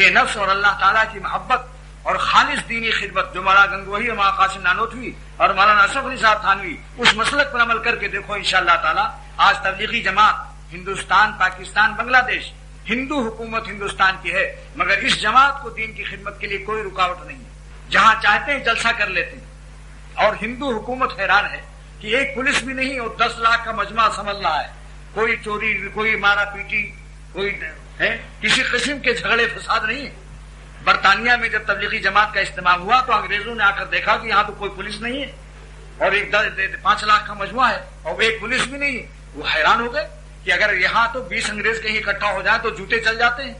تسکیہ نفس اور اللہ تعالیٰ کی محبت اور خالص دینی خدمت جو مولانا گنگوہی اور مولانا قاسم نانوتوی اور مولانا اشرف علی صاحب تھانوی اس مسلک پر عمل کر کے دیکھو انشاءاللہ تعالیٰ آج تبلیغی جماعت ہندوستان، پاکستان، بنگلہ دیش، ہندو حکومت ہندوستان کی ہے، مگر اس جماعت کو دین کی خدمت کے لیے کوئی رکاوٹ نہیں ہے، جہاں چاہتے ہیں جلسہ کر لیتے ہیں۔ اور ہندو حکومت حیران ہے کہ ایک پولیس بھی نہیں اور 10 لاکھ کا مجمع سنبھل رہا ہے، کوئی چوری، کوئی مارا پیٹی، کوئی کسی قسم کے جھگڑے فساد نہیں ہے۔ برطانیہ میں جب تبلیغی جماعت کا اجتماع ہوا تو انگریزوں نے آ کر دیکھا کہ یہاں تو کوئی پولیس نہیں ہے اور ایک 5 لاکھ کا مجموعہ ہے اور ایک پولیس بھی نہیں ہے، وہ حیران ہو گئے کہ اگر یہاں تو 20 انگریز کہیں اکٹھا ہو جائیں تو جوتے چل جاتے ہیں،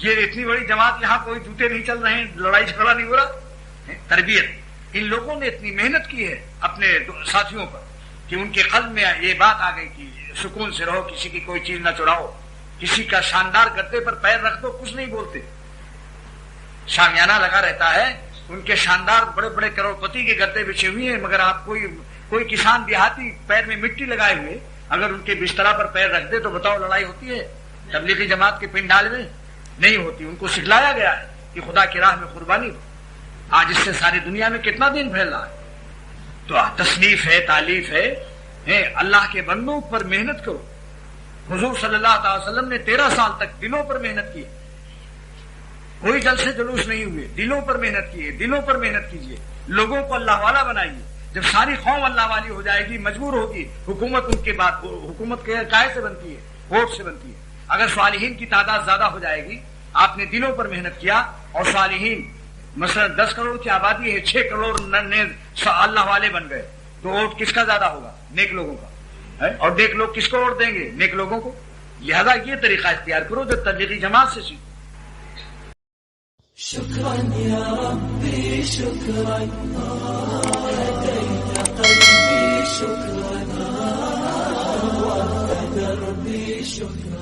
یہ اتنی بڑی جماعت یہاں کوئی جوتے نہیں چل رہے ہیں، لڑائی جھگڑا نہیں ہو رہا۔ تربیت ان لوگوں نے اتنی محنت کی ہے اپنے ساتھیوں پر کہ ان کے قلب میں یہ بات آ گئی کہ سکون سے رہو، کسی کی کوئی چیز نہ چراؤ، کسی کا شاندار گدے پر پیر رکھ دو، کچھ نہیں بولتے، شامیانہ لگا رہتا ہے، ان کے شاندار بڑے بڑے کروڑپتی کے گدے بچھے ہوئے ہیں، مگر آپ کوئی کسان دیہاتی پیر میں مٹی لگائے ہوئے اگر ان کے بسترا پر پیر رکھ دے تو بتاؤ لڑائی ہوتی ہے؟ تبلیغی جماعت کے پنڈال میں نہیں ہوتی، ان کو سکھلایا گیا ہے کہ خدا کی راہ میں قربانی ہو۔ آج اس سے ساری دنیا میں کتنا دین پھیل رہا ہے۔ تو تصنیف ہے، تالیف ہے، اللہ کے بندوں پر محنت کرو۔ حضور صلی اللہ تعالی وسلم نے 13 سال تک دلوں پر محنت کی، کوئی جلسے جلوس نہیں ہوئے، دلوں پر محنت کیے، دلوں پر محنت کیجیے، لوگوں کو اللہ والا بنائیے۔ جب ساری قوم اللہ والی ہو جائے گی، مجبور ہوگی، حکومت ان کے بعد حکومت کائے سے بنتی ہے؟ ووٹ سے بنتی ہے۔ اگر صالحین کی تعداد زیادہ ہو جائے گی، آپ نے دلوں پر محنت کیا اور صالحین مثلا 10 کروڑ کی آبادی ہے، 6 کروڑ اللہ والے بن گئے تو ووٹ کس کا زیادہ ہوگا؟ نیک لوگوں کا۔ اور نیک لوگ کس کو ووٹ دیں گے؟ نیک لوگوں کو۔ لہذا یہ طریقہ اختیار کرو جو تبلیغی جماعت سے سیکھو۔ شكرا يا ربي شكرا هديت قلبي شكرا نورت دربي شكرا